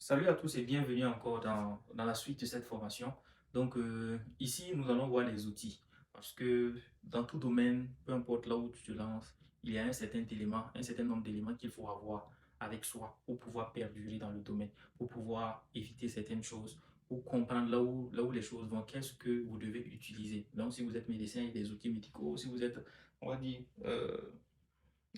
Salut à tous et bienvenue encore dans la suite de cette formation. Donc ici, nous allons voir les outils parce que dans tout domaine, peu importe là où tu te lances, il y a un certain nombre d'éléments qu'il faut avoir avec soi pour pouvoir perdurer dans le domaine, pour pouvoir éviter certaines choses, pour comprendre là où les choses vont, qu'est-ce que vous devez utiliser. Donc si vous êtes médecin, il y a des outils médicaux. Si vous êtes, on va dire,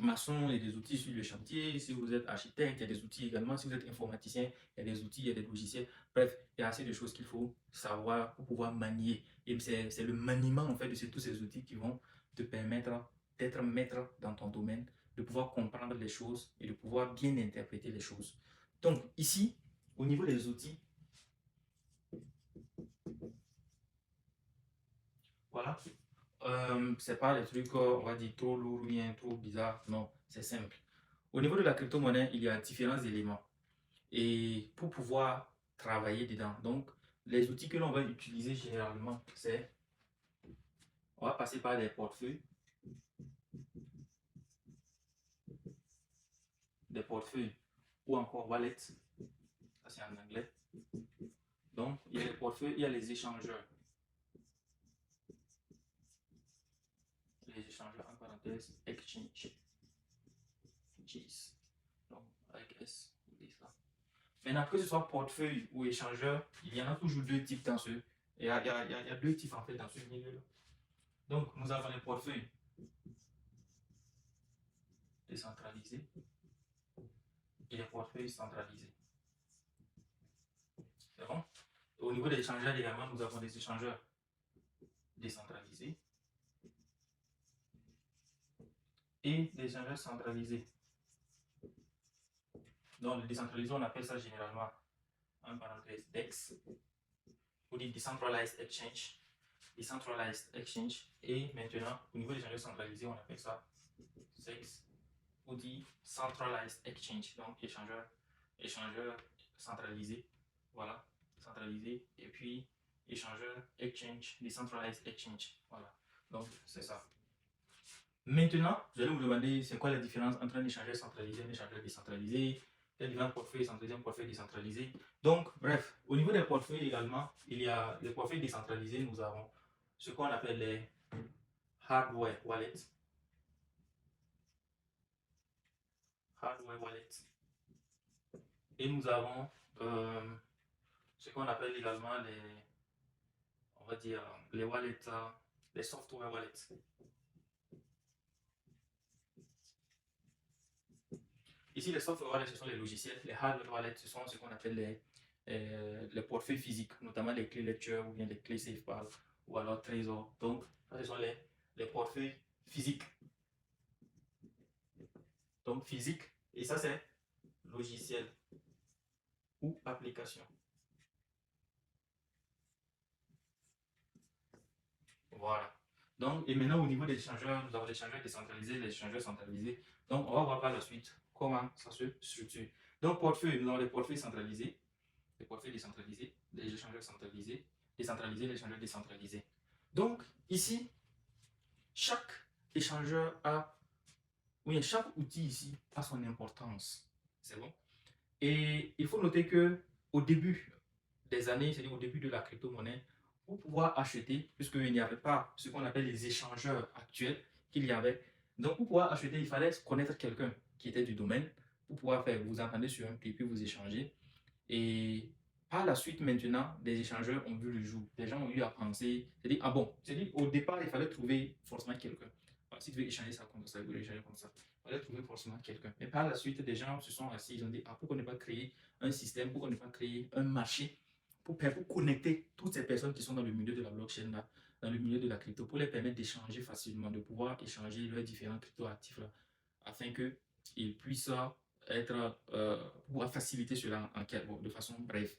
maçon, il y a des outils sur le chantier. Si vous êtes architecte, il y a des outils également. Si vous êtes informaticien, il y a des outils, il y a des logiciels. Bref, il y a assez de choses qu'il faut savoir pour pouvoir manier. Et c'est le maniement en fait de tous ces outils qui vont te permettre d'être maître dans ton domaine, de pouvoir comprendre les choses et de pouvoir bien interpréter les choses. Donc ici, au niveau des outils, voilà. C'est pas des trucs, on va dire, trop lourds ou bien trop bizarres. Non, c'est simple. Au niveau de la crypto-monnaie, il y a différents éléments. Et pour pouvoir travailler dedans, donc les outils que l'on va utiliser généralement, c'est, on va passer par des portefeuilles, ou encore wallets, ça c'est en anglais. Donc il y a les portefeuilles, il y a les échangeurs en parenthèse, exchange, donc avec S, vous dites ça. Maintenant, que ce soit portefeuille ou échangeur, il y en a toujours deux types dans ce, il y a deux types en fait dans ce milieu-là. Donc nous avons les portefeuilles décentralisés et les portefeuilles centralisés. C'est bon? Au niveau des échangeurs également, nous avons des échangeurs décentralisés et des échangeurs centralisés. Donc, le décentralisé, on appelle ça généralement en parenthèse DEX, ou dit Decentralized Exchange. Decentralized Exchange. Et maintenant, au niveau des échangeurs centralisés, on appelle ça CEX, ou dit Centralized Exchange. Donc, échangeur centralisé. Voilà, centralisé. Et puis, échangeur Exchange, Decentralized Exchange. Voilà, donc c'est ça. Maintenant, vous allez vous demander c'est quoi la différence entre un échangeur centralisé et un échangeur décentralisé, quel différents portefeuilles centralisés et un portefeuille décentralisé. Donc, bref, au niveau des portefeuilles également, il y a les portefeuilles décentralisés, nous avons ce qu'on appelle les hardware wallets. Et nous avons ce qu'on appelle également on va dire, les wallets, les software wallets. Ici, les software wallets, ce sont les logiciels. Les hardware wallets, ce sont ce qu'on appelle les portefeuilles physiques, notamment les clés lecture ou bien les clés SafePal ou alors Trésor. Donc, ce sont les portefeuilles physiques. Donc, physique. Et ça, c'est logiciel ou application. Voilà. Donc, et maintenant, au niveau des échangeurs, nous avons les échangeurs décentralisés, les échangeurs centralisés. Donc, on va voir par la suite comment ça se structure. Donc, portefeuille, nous avons les portefeuilles centralisés, les portefeuilles décentralisés, les échangeurs centralisés, décentralisés, les échangeurs décentralisés. Donc, ici, chaque échangeur a, oui, chaque outil ici a son importance. C'est bon? Et il faut noter que au début des années, c'est-à-dire au début de la crypto-monnaie, pour pouvoir acheter, puisqu'il n'y avait pas ce qu'on appelle les échangeurs actuels qu'il y avait. Donc, pour pouvoir acheter, il fallait connaître quelqu'un qui était du domaine pour pouvoir faire, vous entendez sur un prix, puis vous échanger. Et par la suite, maintenant, des échangeurs ont vu le jour. Les gens ont eu à penser, c'est-à-dire, ah bon, c'est-à-dire, au départ, il fallait trouver forcément quelqu'un. Si tu veux échanger ça comme ça, vous voulez échanger comme ça, il fallait trouver forcément quelqu'un. Mais par la suite, des gens se sont assis, ils ont dit, ah, pourquoi ne pas créer un système, pourquoi ne pas créer un marché pour connecter toutes ces personnes qui sont dans le milieu de la blockchain, là, dans le milieu de la crypto, pour les permettre d'échanger facilement, de pouvoir échanger leurs différents cryptoactifs, là, afin qu'ils puissent être, pouvoir faciliter cela de façon brève.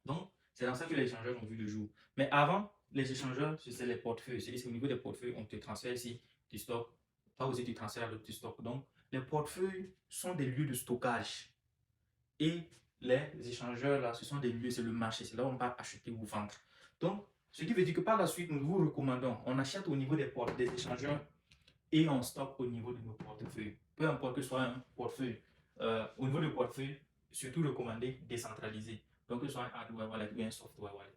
Donc, c'est dans ça que les échangeurs ont vu le jour. Mais avant, les échangeurs, c'est les portefeuilles. C'est au niveau des portefeuilles, on te transfère ici du stock. Toi aussi, tu transfères à l'autre du stock. Donc, les portefeuilles sont des lieux de stockage. Et les échangeurs, là, ce sont des lieux, c'est le marché. C'est là où on va acheter ou vendre. Donc, ce qui veut dire que par la suite, nous vous recommandons, on achète au niveau des échangeurs et on stocke au niveau de nos portefeuilles. Peu importe que ce soit un portefeuille. Au niveau du portefeuille, surtout recommandé décentralisé. Donc, que ce soit un hardware wallet ou un software wallet.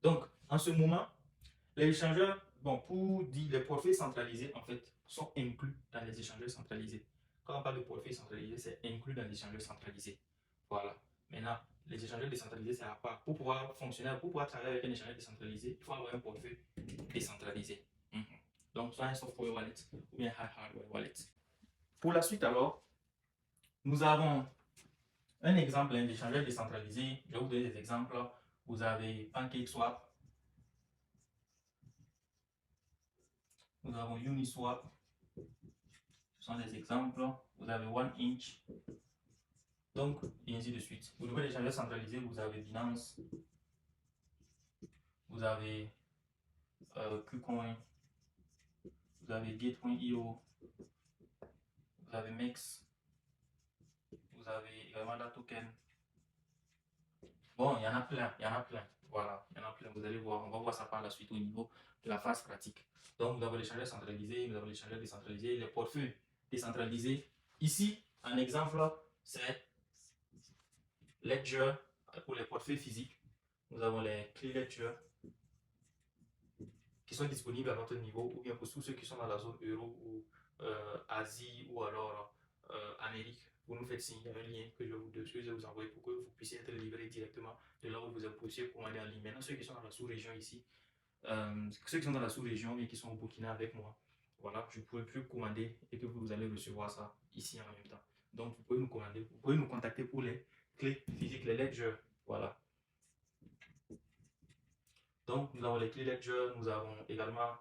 Donc, en ce moment, les échangeurs, bon, pour dire les portefeuilles centralisés, en fait, sont inclus dans les échangeurs centralisés. Quand on parle de portefeuille centralisé, c'est inclus dans les échangeurs centralisés. Voilà. Maintenant, les échangeurs décentralisés, c'est à part. Pour pouvoir fonctionner, pour pouvoir travailler avec un échangeur décentralisé, il faut avoir un portefeuille décentralisé. Donc, soit un software wallet ou bien un hardware wallet. Pour la suite, alors, nous avons un exemple d'échangeur décentralisé. Je vais vous donner des exemples. Vous avez PancakeSwap. Nous avons Uniswap. Ce sont des exemples. Vous avez OneInch. Donc, et ainsi de suite. Au niveau des échangeurs centralisés, vous avez Binance. Vous avez KuCoin. Vous avez Gate.io. Vous avez MEX. Vous avez également la token. Bon, il y en a plein, il y en a plein. Voilà, il y en a plein. Vous allez voir, on va voir ça par la suite au niveau de la phase pratique. Donc, vous avez l'échangeur centralisé, vous avez l'échangeur décentralisé, les portefeuilles décentralisés. Ici, un exemple, c'est Ledger pour les portefeuilles physiques. Nous avons les clés Ledger qui sont disponibles à votre niveau, ou bien pour tous ceux qui sont dans la zone euro ou Asie ou alors Amérique. Vous nous faites signe, il y a un lien que je vais vous envoyer pour que vous puissiez être livré directement de là où vous puissiez commander en ligne. Maintenant, ceux qui sont dans la sous-région ici, ceux qui sont dans la sous-région mais qui sont au Burkina avec moi, voilà, je ne pourrai plus commander et que vous allez recevoir ça ici en même temps. Donc, vous pouvez nous commander, vous pouvez nous contacter pour les clés physiques, les ledgers. Voilà. Donc, nous avons les clés Ledger, nous avons également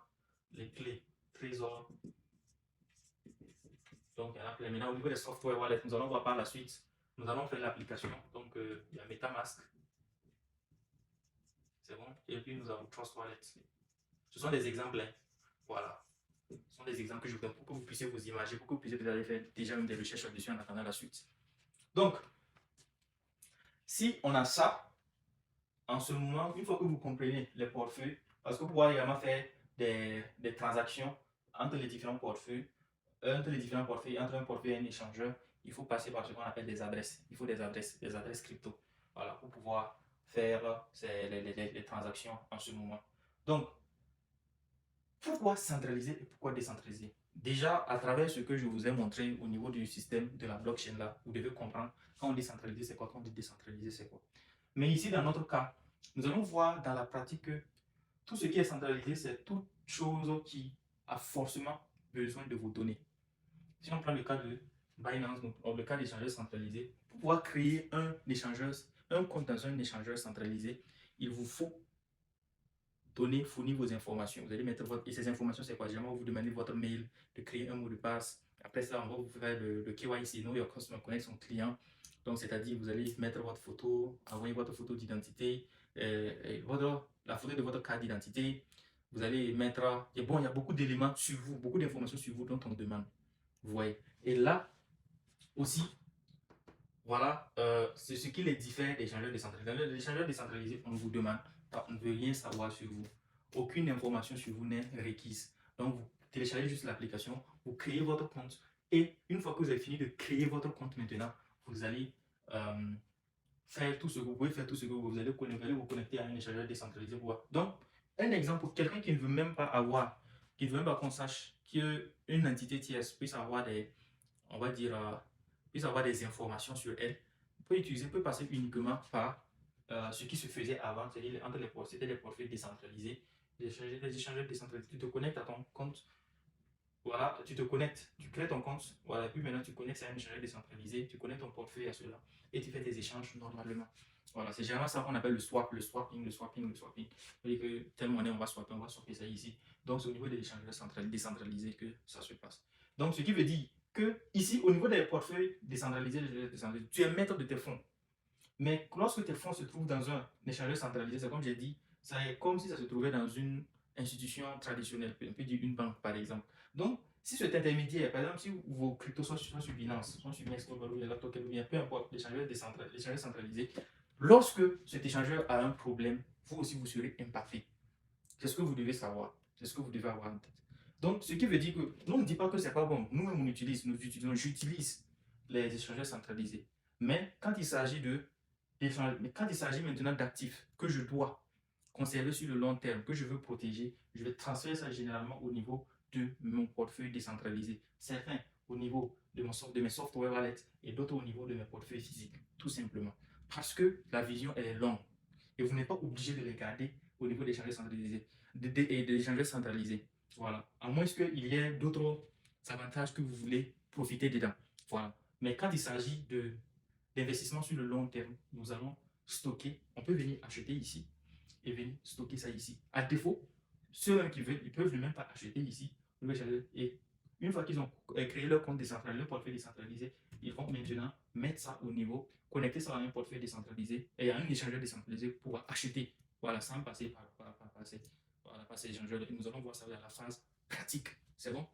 les clés Trésor. Donc, il y en a plein. Maintenant, au niveau des software wallet, nous allons voir par la suite. Nous allons faire l'application. Donc, il y a MetaMask. C'est bon. Et puis, nous avons Trust Wallet. Ce sont des exemples. Hein. Voilà. Ce sont des exemples que je vous donne pour que vous puissiez vous imaginer, pour que vous puissiez aller faire déjà même des recherches là-dessus en attendant la suite. Donc, si on a ça, en ce moment, une fois que vous comprenez les portefeuilles, parce que vous pouvez également faire des transactions entre les différents portefeuilles, entre un portefeuille et un échangeur, il faut passer par ce qu'on appelle des adresses. Il faut des adresses crypto, voilà, pour pouvoir faire les transactions en ce moment. Donc, pourquoi centraliser et pourquoi décentraliser? Déjà, à travers ce que je vous ai montré au niveau du système de la blockchain là, vous devez comprendre quand on dit centraliser, c'est quoi, quand on dit décentraliser, c'est quoi. Mais ici, dans notre cas, nous allons voir dans la pratique que tout ce qui est centralisé, c'est toute chose qui a forcément besoin de vos données. Si on prend le cas de Binance, le cas d'échangeur centralisé, pour pouvoir créer un compte dans un échangeur centralisé, il vous faut fournir vos informations. Vous allez mettre et ces informations, c'est quoi? Généralement, vous demandez votre mail, de créer un mot de passe. Après ça, on va vous faire le KYC, Know Your Customer, connaître son client. Donc, c'est-à-dire, vous allez mettre votre photo, envoyer votre photo d'identité, la photo de votre carte d'identité. Vous allez mettre, il y a beaucoup d'éléments sur vous, beaucoup d'informations sur vous dont on demande. Vous voyez. Et là, aussi, voilà, c'est ce qui les diffère des échangeurs décentralisés. Dans les échangeurs décentralisés, on vous demande, on ne veut rien savoir sur vous. Aucune information sur vous n'est requise. Donc, vous téléchargez juste l'application, vous créez votre compte. Et une fois que vous avez fini de créer votre compte maintenant, vous allez faire tout ce que vous pouvez faire, tout ce que vous allez vous connecter à un échangeur décentralisé. Donc, un exemple pour quelqu'un qui ne veut même pas avoir, qui ne veut même pas qu'on sache qu'une entité tierce puisse avoir on va dire, puisse avoir des informations sur elle, peut passer uniquement par ce qui se faisait avant, c'est-à-dire entre les portefeuilles, c'était les portefeuilles décentralisés, les échangeurs décentralisés. Tu te connectes à ton compte, voilà, tu crées ton compte, voilà, puis maintenant tu connectes à un échangeur décentralisé, tu connectes ton portefeuille à cela et tu fais tes échanges normalement. Voilà, c'est généralement ça qu'on appelle le swapping. C'est-à-dire que telle monnaie, on va swapper ça ici. Donc, c'est au niveau des échangeurs décentralisés que ça se passe. Donc, ce qui veut dire que ici, au niveau des portefeuilles décentralisés, tu es maître de tes fonds. Mais lorsque tes fonds se trouvent dans un échangeur centralisé, c'est comme j'ai dit, c'est comme si ça se trouvait dans une institution traditionnelle, on peut dire une banque par exemple. Donc, si cet intermédiaire, par exemple, si vos cryptos sont sur Binance, sont sur Mex, ou bien peu importe, l'échangeur centralisé, lorsque cet échangeur a un problème, vous aussi vous serez impacté. C'est ce que vous devez savoir, c'est ce que vous devez avoir en tête. Donc, ce qui veut dire que, nous ne dit pas que c'est pas bon, nous-mêmes on utilise, j'utilise les échangeurs centralisés. Mais quand il s'agit maintenant d'actifs que je dois conserver sur le long terme, que je veux protéger, je vais transférer ça généralement au niveau de mon portefeuille décentralisé. Certains au niveau de mes software wallets et d'autres au niveau de mes portefeuilles physiques, tout simplement. Parce que la vision, elle est longue. Et vous n'êtes pas obligé de les garder au niveau des échangeurs centralisés. Et des échangeurs centralisés. Voilà. À moins qu'il y ait d'autres avantages que vous voulez profiter dedans. Voilà. Mais quand il s'agit d'investissement sur le long terme, nous allons stocker. On peut venir acheter ici et venir stocker ça ici. À défaut, ceux qui veulent, ils peuvent ne même pas acheter ici. Et une fois qu'ils ont créé leur compte décentralisé, leur portefeuille décentralisé, ils vont maintenant mettre ça au niveau, connecter ça à un portefeuille décentralisé et à un échangeur décentralisé pour pouvoir acheter. Voilà, sans passer par ces échangeurs. Et nous allons voir ça dans la phase pratique. C'est bon?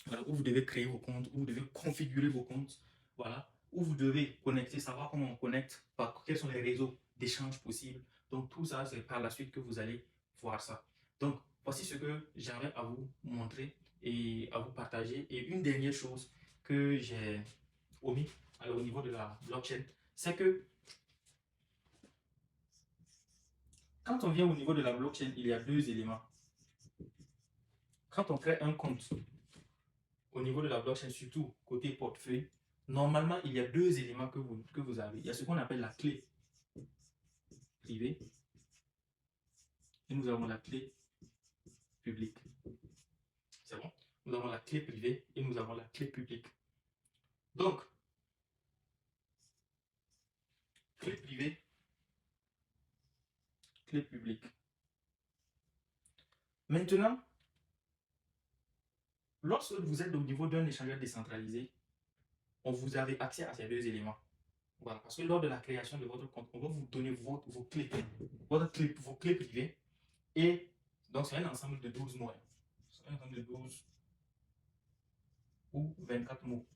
Voilà, où vous devez créer vos comptes, où vous devez configurer vos comptes. Voilà, où vous devez connecter, savoir comment on connecte, quels sont les réseaux d'échange possibles. Donc, tout ça, c'est par la suite que vous allez voir ça. Donc, voici ce que j'avais à vous montrer et à vous partager. Et une dernière chose que j'ai omis au niveau de la blockchain, c'est que quand on vient au niveau de la blockchain, il y a deux éléments. Quand on crée un compte au niveau de la blockchain, surtout côté portefeuille, normalement, il y a deux éléments que vous avez. Il y a ce qu'on appelle la clé privée et nous avons la clé publique. C'est bon? Nous avons la clé privée et nous avons la clé publique. Donc, clé privée, clé publique. Maintenant, lorsque vous êtes au niveau d'un échangeur décentralisé, on vous avez accès à ces deux éléments. Voilà, parce que lors de la création de votre compte, on va vous donner vos clés, vos clés privées. Et donc, c'est un ensemble de 12 mots. C'est un ensemble de 12 ou 24 mots.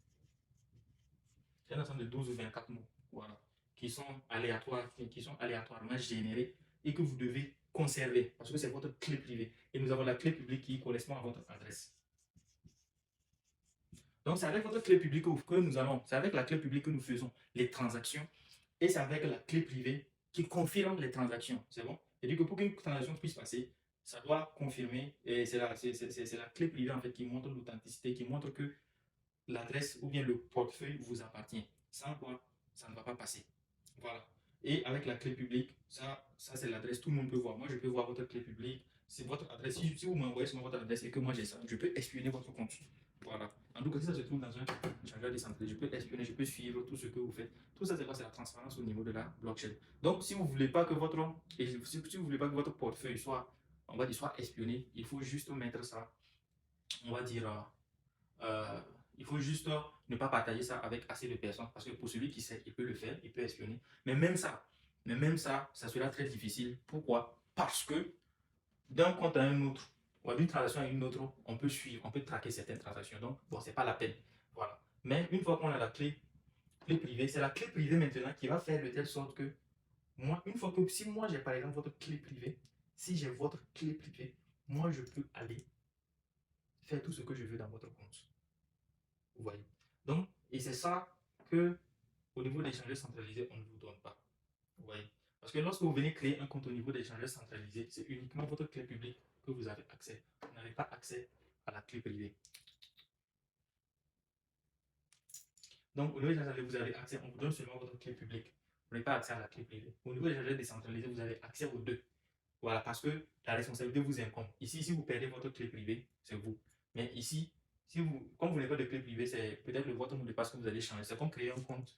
C'est un ensemble de 12 ou 24 mots. Voilà. Qui sont aléatoirement générés et que vous devez conserver parce que c'est votre clé privée. Et nous avons la clé publique qui correspond à votre adresse. Donc, c'est avec votre clé publique c'est avec la clé publique que nous faisons les transactions et c'est avec la clé privée qui confirme les transactions. C'est bon? C'est-à-dire que pour qu'une transaction puisse passer, ça doit confirmer et c'est la clé privée en fait qui montre l'authenticité, qui montre que l'adresse ou bien le portefeuille vous appartient. Sans quoi, ça ne va pas passer. Voilà. Et avec la clé publique, ça c'est l'adresse, tout le monde peut voir. Moi, je peux voir votre clé publique, c'est votre adresse. Si vous m'envoyez sur votre adresse et que moi j'ai ça, je peux espionner votre compte. Voilà. En tout cas, si ça se trouve dans un échangeur décentralisé, je peux espionner, je peux suivre tout ce que vous faites. Tout ça, c'est quoi? C'est la transparence au niveau de la blockchain. Donc, si vous ne voulez pas que votre portefeuille soit, on va dire, soit espionné, il faut juste mettre ça, on va dire, euh, il faut juste ne pas partager ça avec assez de personnes parce que pour celui qui sait, il peut le faire, il peut espionner. Mais même ça, ça sera très difficile. Pourquoi? Parce que d'un compte à un autre, ou d'une transaction à une autre, on peut suivre, on peut traquer certaines transactions. Donc, bon, c'est pas la peine. Voilà. Mais une fois qu'on a la clé privée, c'est la clé privée maintenant qui va faire de telle sorte que moi, si moi j'ai par exemple votre clé privée, si j'ai votre clé privée, moi je peux aller faire tout ce que je veux dans votre compte. Vous voyez. Donc, et c'est ça que, au niveau des échangeurs centralisés, on ne vous donne pas. Vous voyez. Parce que lorsque vous venez créer un compte au niveau des échangeurs centralisés, c'est uniquement votre clé publique que vous avez accès. Vous n'avez pas accès à la clé privée. Donc, au niveau des échangeurs, vous avez accès, on vous donne seulement votre clé publique. Vous n'avez pas accès à la clé privée. Au niveau des échangeurs décentralisés, vous avez accès aux deux. Voilà, parce que la responsabilité vous incombe. Ici, si vous perdez votre clé privée, c'est vous. Mais ici, comme vous n'avez pas de clé privée, c'est peut-être votre mot de passe que vous allez changer. C'est comme créer un compte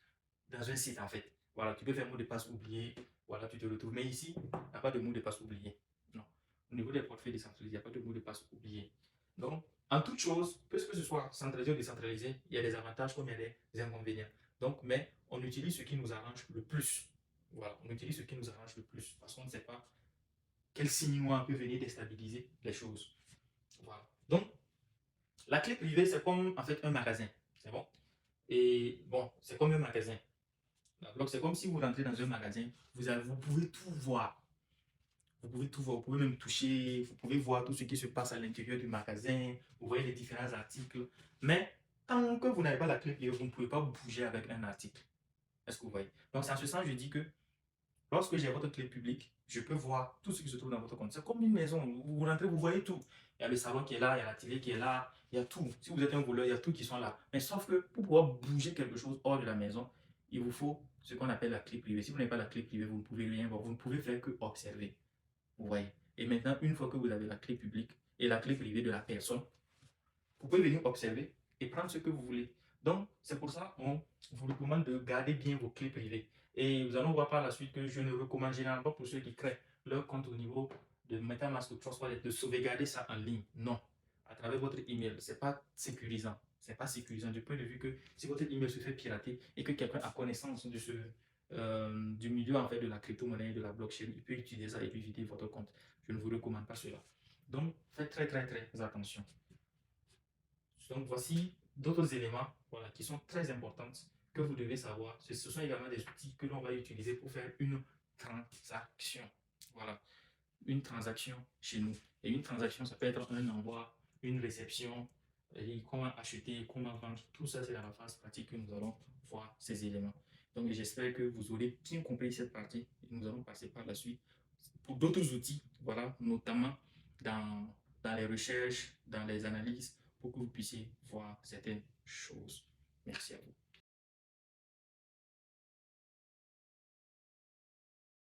dans un site en fait. Voilà, tu peux faire mot de passe oublié. Voilà, tu te retrouves. Mais ici, il n'y a pas de mot de passe oublié. Non. Au niveau des portefeuilles décentralisés, il n'y a pas de mot de passe oublié. Donc, en toute chose, que ce soit centralisé ou décentralisé, il y a des avantages comme il y a des inconvénients. Donc, mais on utilise ce qui nous arrange le plus. Voilà, on utilise ce qui nous arrange le plus parce qu'on ne sait pas quel signe noir peut venir déstabiliser les choses. Voilà. Donc, la clé privée, c'est comme en fait un magasin. C'est bon? Et bon, c'est comme un magasin. Donc, c'est comme si vous rentrez dans un magasin, vous pouvez tout voir. Vous pouvez tout voir, vous pouvez même toucher, vous pouvez voir tout ce qui se passe à l'intérieur du magasin, vous voyez les différents articles. Mais tant que vous n'avez pas la clé privée, vous ne pouvez pas bouger avec un article. Est-ce que vous voyez? Donc, c'est en ce sens que je dis que lorsque j'ai votre clé publique, je peux voir tout ce qui se trouve dans votre compte. C'est comme une maison. Vous rentrez, vous voyez tout. Il y a le salon qui est là, il y a la télé qui est là, il y a tout. Si vous êtes un voleur, il y a tout qui sont là. Mais sauf que pour pouvoir bouger quelque chose hors de la maison, il vous faut ce qu'on appelle la clé privée. Si vous n'avez pas la clé privée, vous ne pouvez rien voir. Vous ne pouvez faire que observer. Vous voyez? Et maintenant, une fois que vous avez la clé publique et la clé privée de la personne, vous pouvez venir observer et prendre ce que vous voulez. Donc, c'est pour ça qu'on vous recommande de garder bien vos clés privées. Et nous allons voir par la suite que je ne recommande généralement pas pour ceux qui créent leur compte au niveau de MetaMask ou Trust Wallet de sauvegarder ça en ligne. Non. À travers votre email, ce n'est pas sécurisant. C'est pas sécurisant du point de vue que si votre email se fait pirater et que quelqu'un a connaissance de du milieu en fait de la crypto-monnaie et de la blockchain, il peut utiliser ça et puis vider votre compte. Je ne vous recommande pas cela. Donc, faites très très très attention. Donc voici d'autres éléments voilà, qui sont très importants que vous devez savoir. Ce sont également des outils que l'on va utiliser pour faire une transaction. Voilà, une transaction chez nous. Et une transaction, ça peut être un envoi, une réception, et comment acheter, comment vendre. Tout ça, c'est dans la phase pratique que nous allons voir ces éléments. Donc j'espère que vous aurez bien compris cette partie. Et nous allons passer par la suite pour d'autres outils, voilà, notamment dans les recherches, dans les analyses, pour que vous puissiez voir certaines choses. Merci à vous.